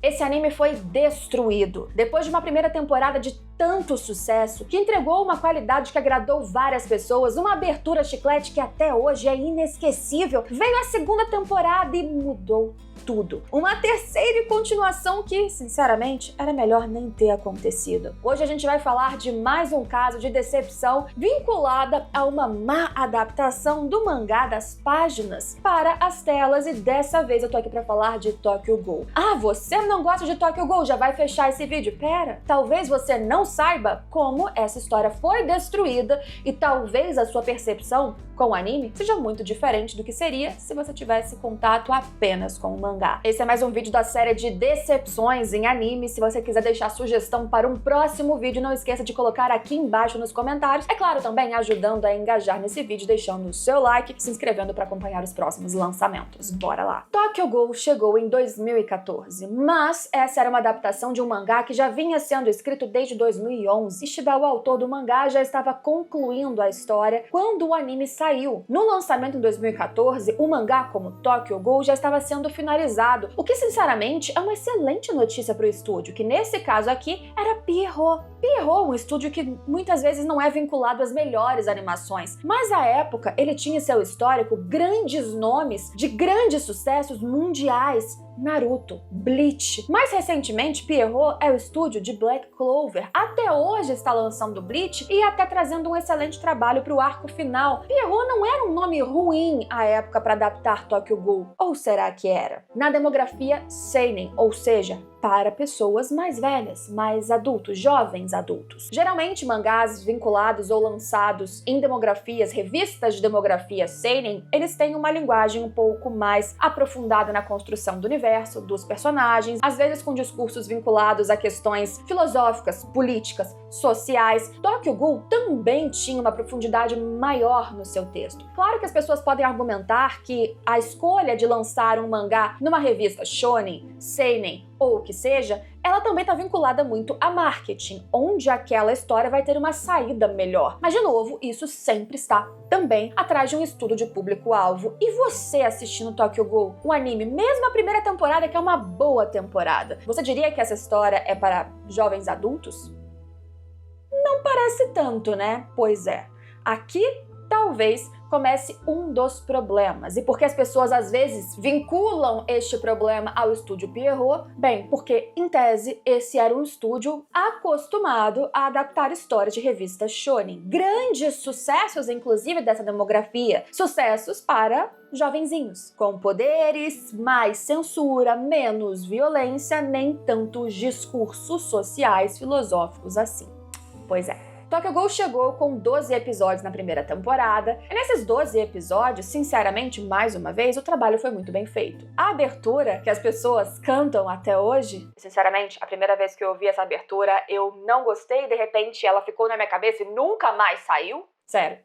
esse anime foi destruído. Depois de uma primeira temporada de tanto sucesso, que entregou uma qualidade que agradou várias pessoas, uma abertura chiclete que até hoje é inesquecível, veio a segunda temporada e mudou tudo. Uma terceira e continuação que, sinceramente, era melhor nem ter acontecido. Hoje a gente vai falar de mais um caso de decepção vinculada a uma má adaptação do mangá das páginas para as telas, e dessa vez eu tô aqui pra falar de Tokyo Ghoul. Ah, você não gosta de Tokyo Ghoul? Já vai fechar esse vídeo? Pera, talvez você não saiba como essa história foi destruída e talvez a sua percepção com o anime seja muito diferente do que seria se você tivesse contato apenas com o mangá. Esse é mais um vídeo da série de decepções em anime. Se você quiser deixar sugestão para um próximo vídeo, não esqueça de colocar aqui embaixo nos comentários. É claro, também ajudando a engajar nesse vídeo, deixando o seu like, se inscrevendo para acompanhar os próximos lançamentos. Bora lá! Tokyo Ghoul chegou em 2014, mas essa era uma adaptação de um mangá que já vinha sendo escrito desde 2011. Ishida, o autor do mangá, já estava concluindo a história quando o anime saiu. No lançamento em 2014, o mangá, como Tokyo Ghoul, já estava sendo finalizado, o que sinceramente é uma excelente notícia para o estúdio, que nesse caso aqui era Pierrot. Pierrot, um estúdio que muitas vezes não é vinculado às melhores animações, mas à época ele tinha em seu histórico grandes nomes de grandes sucessos mundiais. Naruto, Bleach. Mais recentemente, Pierrot é o estúdio de Black Clover. Até hoje está lançando Bleach e até trazendo um excelente trabalho para o arco final. Pierrot não era um nome ruim à época para adaptar Tokyo Ghoul. Ou será que era? Na demografia seinen, ou seja, para pessoas mais velhas, mais adultos, jovens adultos. Geralmente, mangás vinculados ou lançados em demografias, revistas de demografia seinen, eles têm uma linguagem um pouco mais aprofundada na construção do universo, dos personagens, às vezes com discursos vinculados a questões filosóficas, políticas, sociais. Tokyo Ghoul também tinha uma profundidade maior no seu texto. Claro que as pessoas podem argumentar que a escolha de lançar um mangá numa revista shonen, seinen ou o que seja, ela também está vinculada muito a marketing, onde aquela história vai ter uma saída melhor. Mas, de novo, isso sempre está também atrás de um estudo de público-alvo. E você assistindo Tokyo Ghoul, o anime, mesmo a primeira temporada, que é uma boa temporada, você diria que essa história é para jovens adultos? Não parece tanto, né? Pois é. Aqui, talvez comece um dos problemas. E por que as pessoas às vezes vinculam este problema ao estúdio Pierrot? Bem, porque em tese esse era um estúdio acostumado a adaptar histórias de revistas shonen. Grandes sucessos, inclusive, dessa demografia. Sucessos para jovenzinhos, com poderes, mais censura, menos violência, nem tantos discursos sociais filosóficos assim. Pois é. Tokyo Ghoul chegou com 12 episódios na primeira temporada, e nesses 12 episódios, sinceramente, mais uma vez, o trabalho foi muito bem feito. A abertura, que as pessoas cantam até hoje, sinceramente, a primeira vez que eu ouvi essa abertura, eu não gostei, de repente ela ficou na minha cabeça e nunca mais saiu. Sério.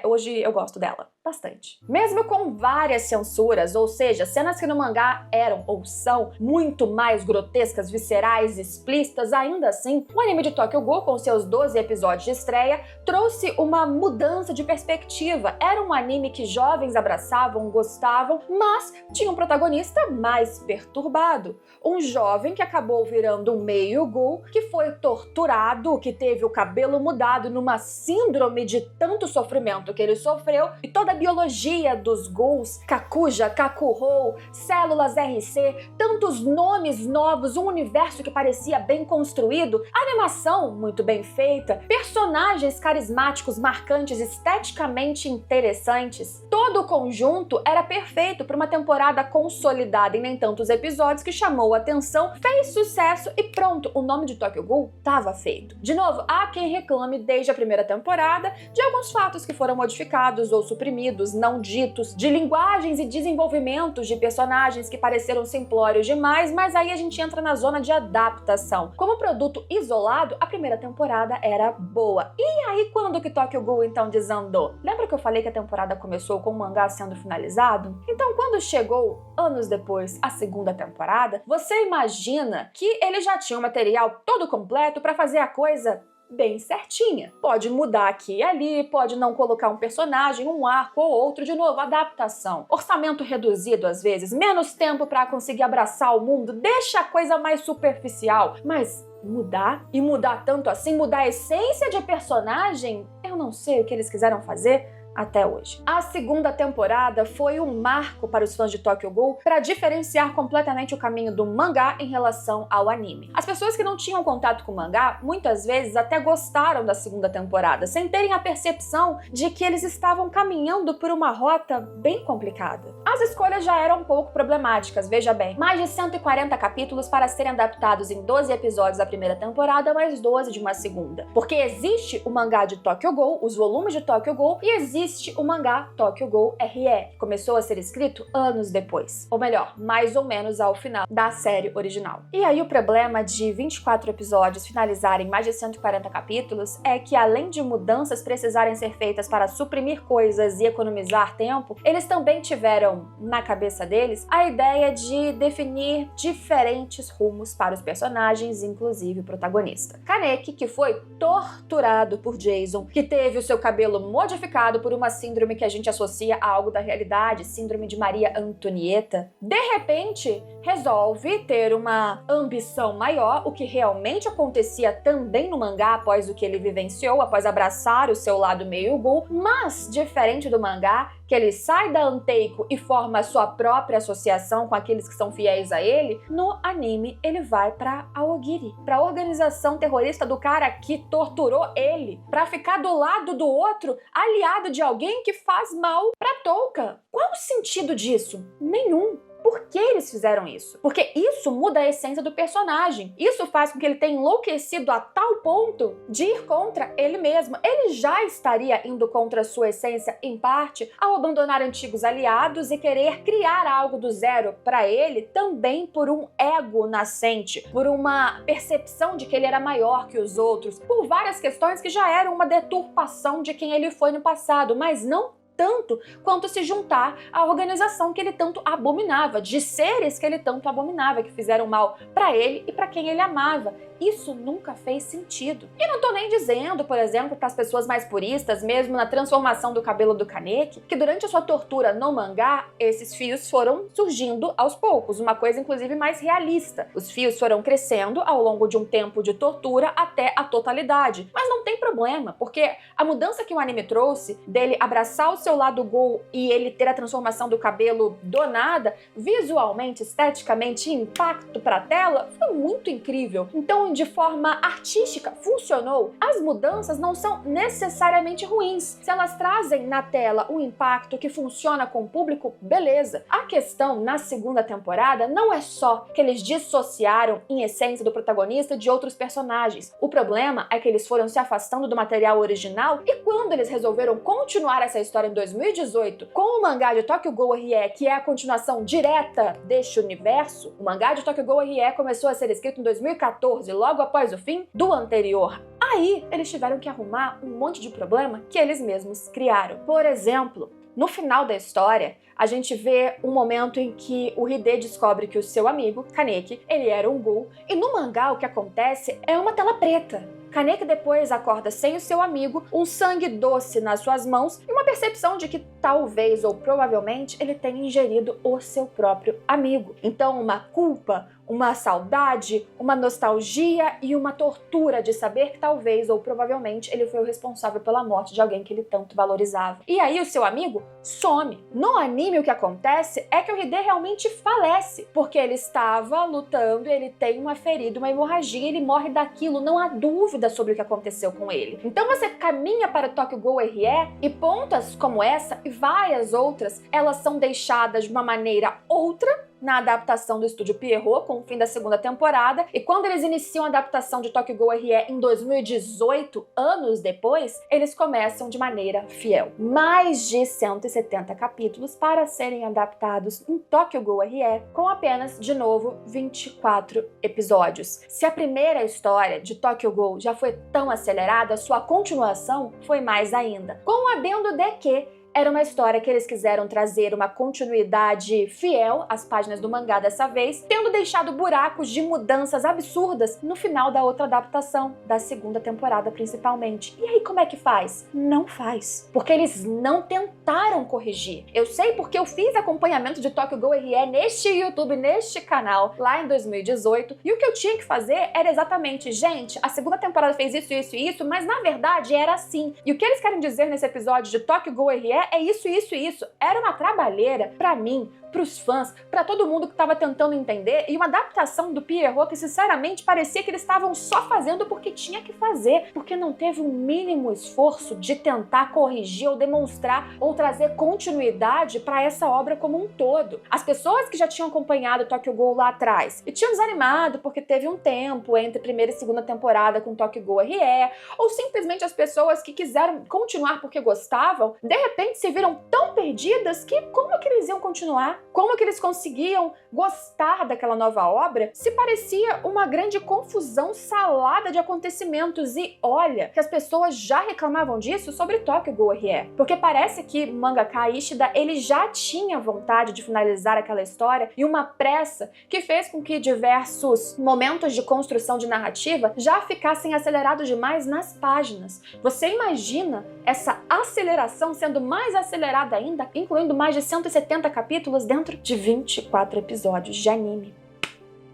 Hoje eu gosto dela bastante. Mesmo com várias censuras, ou seja, cenas que no mangá eram ou são muito mais grotescas, viscerais, explícitas, ainda assim, o anime de Tokyo Ghoul, com seus 12 episódios de estreia, trouxe uma mudança de perspectiva. Era um anime que jovens abraçavam, gostavam, mas tinha um protagonista mais perturbado. Um jovem que acabou virando um meio ghoul, que foi torturado, que teve o cabelo mudado numa síndrome de tanto sofrimento que ele sofreu, e toda a biologia dos ghouls, Kakuja, Kakuhou, células RC, tantos nomes novos, um universo que parecia bem construído, animação muito bem feita, personagens carismáticos, marcantes, esteticamente interessantes. Todo o conjunto era perfeito para uma temporada consolidada em nem tantos episódios, que chamou a atenção, fez sucesso e pronto, o nome de Tokyo Ghoul estava feito. De novo, há quem reclame desde a primeira temporada de alguns fatos que foram modificados ou suprimidos, não ditos, de linguagens e desenvolvimentos de personagens que pareceram simplórios demais, mas aí a gente entra na zona de adaptação. Como produto isolado, a primeira temporada era boa. E aí, quando que Tokyo Ghoul então desandou? Lembra que eu falei que a temporada começou com o mangá sendo finalizado? Então, quando chegou, anos depois, a segunda temporada, você imagina que ele já tinha o material todo completo para fazer a coisa bem certinha. Pode mudar aqui e ali, pode não colocar um personagem, um arco ou outro, de novo, adaptação. Orçamento reduzido às vezes, menos tempo para conseguir abraçar o mundo, deixa a coisa mais superficial, mas mudar e mudar tanto assim, mudar a essência de personagem, eu não sei o que eles quiseram fazer até hoje. A segunda temporada foi um marco para os fãs de Tokyo Ghoul para diferenciar completamente o caminho do mangá em relação ao anime. As pessoas que não tinham contato com o mangá, muitas vezes até gostaram da segunda temporada, sem terem a percepção de que eles estavam caminhando por uma rota bem complicada. As escolhas já eram um pouco problemáticas, veja bem. Mais de 140 capítulos para serem adaptados em 12 episódios da primeira temporada, mais 12 de uma segunda. Porque existe o mangá de Tokyo Ghoul, os volumes de Tokyo Ghoul, e existe o mangá Tokyo Ghoul RE, que começou a ser escrito anos depois. Ou melhor, mais ou menos ao final da série original. E aí o problema de 24 episódios finalizarem mais de 140 capítulos é que, além de mudanças precisarem ser feitas para suprimir coisas e economizar tempo, eles também tiveram na cabeça deles a ideia de definir diferentes rumos para os personagens, inclusive o protagonista. Kaneki, que foi torturado por Jason, que teve o seu cabelo modificado por uma síndrome que a gente associa a algo da realidade, síndrome de Maria Antonieta, de repente resolve ter uma ambição maior, o que realmente acontecia também no mangá após o que ele vivenciou, após abraçar o seu lado meio ghoul, mas diferente do mangá, que ele sai da Anteiko e forma a sua própria associação com aqueles que são fiéis a ele, no anime ele vai pra Aogiri, pra organização terrorista do cara que torturou ele, pra ficar do lado do outro, aliado de alguém que faz mal pra Touka. Qual o sentido disso? Nenhum. Por que eles fizeram isso? Porque isso muda a essência do personagem. Isso faz com que ele tenha enlouquecido a tal ponto de ir contra ele mesmo. Ele já estaria indo contra a sua essência, em parte, ao abandonar antigos aliados e querer criar algo do zero para ele, também por um ego nascente, por uma percepção de que ele era maior que os outros, por várias questões que já eram uma deturpação de quem ele foi no passado, mas não tanto quanto se juntar à organização que ele tanto abominava, de seres que ele tanto abominava, que fizeram mal para ele e para quem ele amava. Isso nunca fez sentido. E não tô nem dizendo, por exemplo, para as pessoas mais puristas, mesmo na transformação do cabelo do Kaneki, que durante a sua tortura no mangá, esses fios foram surgindo aos poucos, uma coisa inclusive mais realista. Os fios foram crescendo ao longo de um tempo de tortura até a totalidade. Mas não tem problema, porque a mudança que o anime trouxe, dele abraçar o seu lado ghoul e ele ter a transformação do cabelo do nada, visualmente, esteticamente, impacto pra tela, foi muito incrível. Então, de forma artística, funcionou. As mudanças não são necessariamente ruins. Se elas trazem na tela um impacto que funciona com o público, beleza. A questão na segunda temporada não é só que eles dissociaram em essência do protagonista de outros personagens. O problema é que eles foram se afastando do material original e quando eles resolveram continuar essa história em 2018 com o mangá de Tokyo Ghoul RE, que é a continuação direta deste universo, o mangá de Tokyo Ghoul RE começou a ser escrito em 2014, logo após o fim do anterior. Aí, eles tiveram que arrumar um monte de problema que eles mesmos criaram. Por exemplo, no final da história, a gente vê um momento em que o Hide descobre que o seu amigo, Kaneki, ele era um ghoul, e no mangá o que acontece é uma tela preta. Kaneki depois acorda sem o seu amigo, um sangue doce nas suas mãos e uma percepção de que talvez ou provavelmente ele tenha ingerido o seu próprio amigo. Então, uma culpa, uma saudade, uma nostalgia e uma tortura de saber que talvez ou provavelmente ele foi o responsável pela morte de alguém que ele tanto valorizava. E aí o seu amigo some. No anime o que acontece é que o Hide realmente falece, porque ele estava lutando e ele tem uma ferida, uma hemorragia, ele morre daquilo, não há dúvida sobre o que aconteceu com ele. Então você caminha para Tokyo Ghoul RE e pontas como essa e várias outras, elas são deixadas de uma maneira outra na adaptação do estúdio Pierrot, com o fim da segunda temporada, e quando eles iniciam a adaptação de Tokyo Ghoul RE em 2018, anos depois, eles começam de maneira fiel. Mais de 170 capítulos para serem adaptados em Tokyo Ghoul RE, com apenas, de novo, 24 episódios. Se a primeira história de Tokyo Ghoul já foi tão acelerada, sua continuação foi mais ainda, com o adendo de que Era uma história que eles quiseram trazer uma continuidade fiel às páginas do mangá dessa vez, tendo deixado buracos de mudanças absurdas no final da outra adaptação, da segunda temporada principalmente. E aí como é que faz? Não faz. Porque eles não tentaram corrigir. Eu sei porque eu fiz acompanhamento de Tokyo Ghoul RE neste YouTube, neste canal, lá em 2018, e o que eu tinha que fazer era exatamente, gente, a segunda temporada fez isso, isso e isso, mas na verdade era assim. E o que eles querem dizer nesse episódio de Tokyo Ghoul RE é isso, isso e isso. Era uma trabalheira pra mim, pros fãs, pra todo mundo que tava tentando entender, e uma adaptação do Pierrot que sinceramente parecia que eles estavam só fazendo porque tinha que fazer, porque não teve um mínimo esforço de tentar corrigir ou demonstrar ou trazer continuidade pra essa obra como um todo. As pessoas que já tinham acompanhado Tokyo Ghoul lá atrás e tinham desanimado porque teve um tempo entre primeira e segunda temporada com Tokyo Ghoul RE, ou simplesmente as pessoas que quiseram continuar porque gostavam, de repente se viram tão perdidas que como que eles iam continuar? Como que eles conseguiam gostar daquela nova obra se parecia uma grande confusão salada de acontecimentos? E olha que as pessoas já reclamavam disso sobre Tokyo Ghoul RE, porque parece que mangaka Ishida ele já tinha vontade de finalizar aquela história e uma pressa que fez com que diversos momentos de construção de narrativa já ficassem acelerados demais nas páginas. Você imagina essa aceleração sendo mais acelerada ainda, incluindo mais de 170 capítulos dentro de 24 episódios de anime.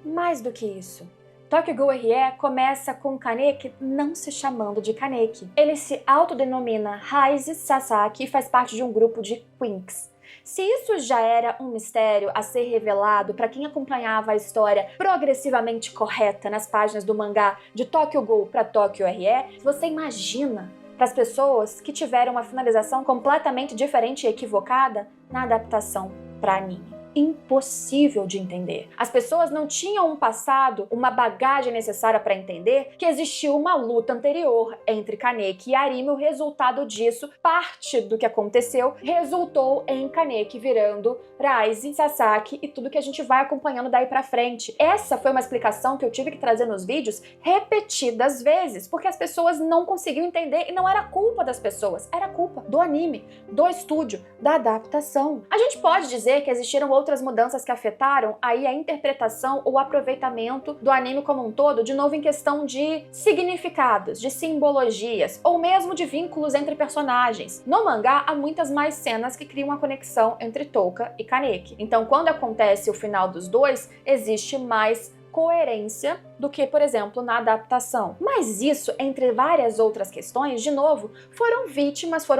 Mais do que isso, Tokyo Ghoul RE começa com Kaneki não se chamando de Kaneki. Ele se autodenomina Raizi Sasaki e faz parte de um grupo de Quinks. Se isso já era um mistério a ser revelado para quem acompanhava a história progressivamente correta nas páginas do mangá de Tokyo Ghoul para Tokyo RE, você imagina para as pessoas que tiveram uma finalização completamente diferente e equivocada na adaptação para anime. Impossível de entender. As pessoas não tinham um passado, uma bagagem necessária para entender que existiu uma luta anterior entre Kaneki e Arimi. O resultado disso, parte do que aconteceu, resultou em Kaneki virando Raizi, Sasaki e tudo que a gente vai acompanhando daí pra frente. Essa foi uma explicação que eu tive que trazer nos vídeos repetidas vezes, porque as pessoas não conseguiam entender e não era culpa das pessoas, era culpa do anime, do estúdio, da adaptação. A gente pode dizer que existiram outras mudanças que afetaram aí a interpretação ou aproveitamento do anime como um todo, de novo em questão de significados, de simbologias, ou mesmo de vínculos entre personagens. No mangá, há muitas mais cenas que criam uma conexão entre Touka e Kaneki. Então, quando acontece o final dos dois, existe mais coerência do que, por exemplo, na adaptação. Mas isso, entre várias outras questões, de novo, foram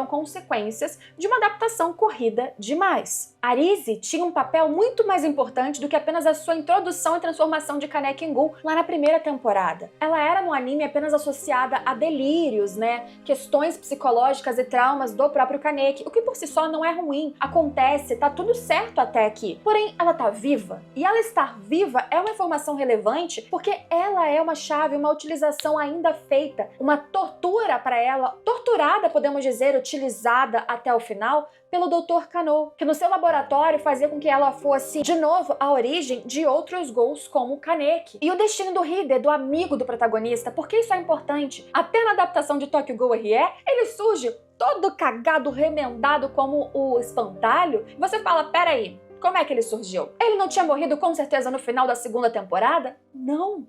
consequências de uma adaptação corrida demais. Arisi tinha um papel muito mais importante do que apenas a sua introdução e transformação de Kaneki em Ghoul lá na primeira temporada. Ela era no anime apenas associada a delírios, questões psicológicas e traumas do próprio Kaneki, o que por si só não é ruim, acontece, tá tudo certo até aqui. Porém, ela tá viva, e ela estar viva é uma informação relevante porque ela é uma chave, uma utilização ainda feita, uma tortura para ela, torturada, podemos dizer, utilizada até o final, pelo Dr. Kano, que no seu laboratório fazia com que ela fosse, de novo, a origem de outros Ghouls como Kaneki. E o destino do Hide, do amigo do protagonista, por que isso é importante? Até na adaptação de Tokyo Ghoul RE, ele surge todo cagado, remendado como o espantalho, e você fala, peraí, como é que ele surgiu? Ele não tinha morrido com certeza no final da segunda temporada? Não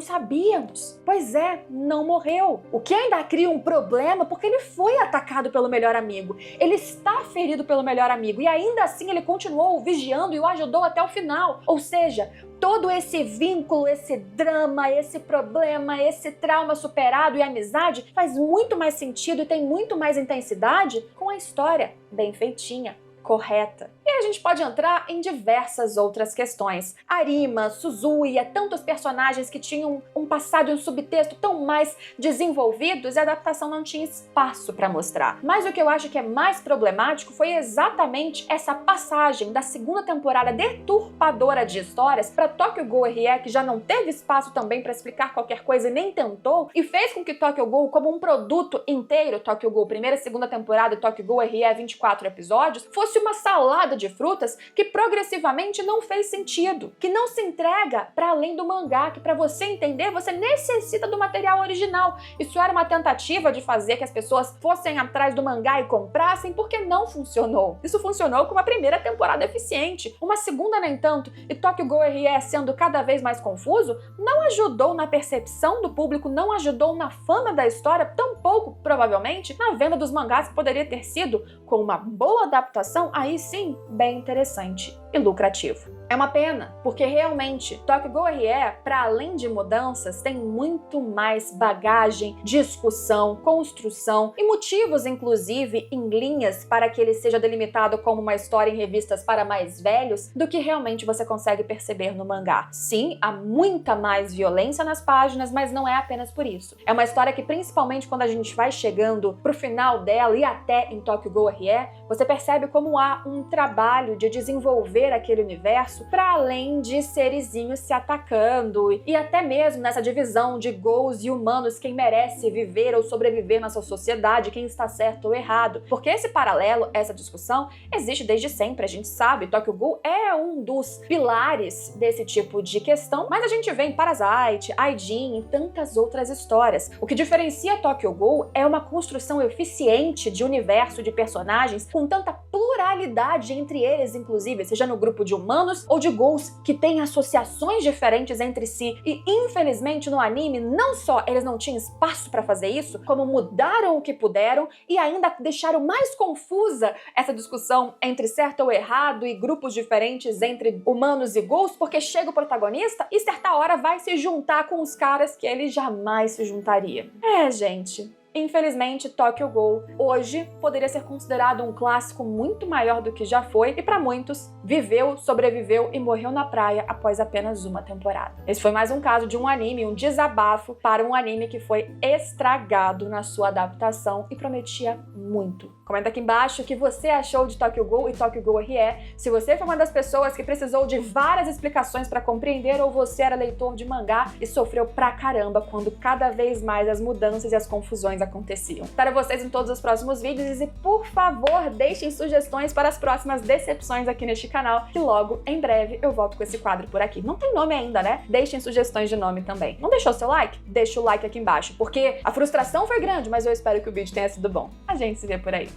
sabíamos. Pois é, não morreu. O que ainda cria um problema porque ele foi atacado pelo melhor amigo. Ele está ferido pelo melhor amigo e ainda assim ele continuou vigiando e o ajudou até o final. Ou seja, todo esse vínculo, esse drama, esse problema, esse trauma superado e amizade faz muito mais sentido e tem muito mais intensidade com a história bem feitinha, correta. E a gente pode entrar em diversas outras questões. Arima, Suzuya, tantos personagens que tinham um passado e um subtexto tão mais desenvolvidos e a adaptação não tinha espaço para mostrar. Mas o que eu acho que é mais problemático foi exatamente essa passagem da segunda temporada deturpadora de histórias para Tokyo Ghoul RE, que já não teve espaço também para explicar qualquer coisa e nem tentou, e fez com que Tokyo Ghoul, como um produto inteiro, Tokyo Ghoul primeira e segunda temporada e Tokyo Ghoul RE 24 episódios, fosse fosse uma salada de frutas que progressivamente não fez sentido, que não se entrega para além do mangá, que para você entender você necessita do material original. Isso era uma tentativa de fazer que as pessoas fossem atrás do mangá e comprassem, porque não funcionou. Isso funcionou com uma primeira temporada eficiente, uma segunda nem tanto, e Tokyo Ghoul RE sendo cada vez mais confuso, não ajudou na percepção do público, não ajudou na fama da história, tampouco, provavelmente, na venda dos mangás, que poderia ter sido, com uma boa adaptação, aí sim, bem interessante e lucrativo. É uma pena, porque realmente Tokyo Ghoul RE, para além de mudanças, tem muito mais bagagem, discussão, construção e motivos, inclusive, em linhas para que ele seja delimitado como uma história em revistas para mais velhos do que realmente você consegue perceber no mangá. Sim, há muita mais violência nas páginas, mas não é apenas por isso. É uma história que, principalmente quando a gente vai chegando pro final dela e até em Tokyo Ghoul RE, você percebe como há um trabalho de desenvolver aquele universo para além de serizinhos se atacando e até mesmo nessa divisão de ghouls e humanos, quem merece viver ou sobreviver nessa sociedade, quem está certo ou errado. Porque esse paralelo, essa discussão, existe desde sempre, a gente sabe, Tokyo Ghoul é um dos pilares desse tipo de questão, mas a gente vê em Parasite, Aijin e tantas outras histórias. O que diferencia Tokyo Ghoul é uma construção eficiente de universo de personagens com tanta pluralidade entre eles, inclusive, seja no grupo de humanos ou de ghouls que têm associações diferentes entre si. E infelizmente no anime, não só eles não tinham espaço para fazer isso, como mudaram o que puderam e ainda deixaram mais confusa essa discussão entre certo ou errado e grupos diferentes entre humanos e ghouls, porque chega o protagonista e certa hora vai se juntar com os caras que ele jamais se juntaria. Gente, infelizmente, Tokyo Ghoul hoje poderia ser considerado um clássico muito maior do que já foi e para muitos viveu, sobreviveu e morreu na praia após apenas uma temporada. Esse foi mais um caso de um anime, um desabafo para um anime que foi estragado na sua adaptação e prometia muito. Comenta aqui embaixo o que você achou de Tokyo Ghoul e Tokyo Ghoul RE, se você foi uma das pessoas que precisou de várias explicações para compreender ou você era leitor de mangá e sofreu pra caramba quando cada vez mais as mudanças e as confusões aconteciam. Espero vocês em todos os próximos vídeos e, por favor, deixem sugestões para as próximas decepções aqui neste canal, que logo, em breve, eu volto com esse quadro por aqui. Não tem nome ainda, né? Deixem sugestões de nome também. Não deixou seu like? Deixa o like aqui embaixo, porque a frustração foi grande, mas eu espero que o vídeo tenha sido bom. A gente se vê por aí.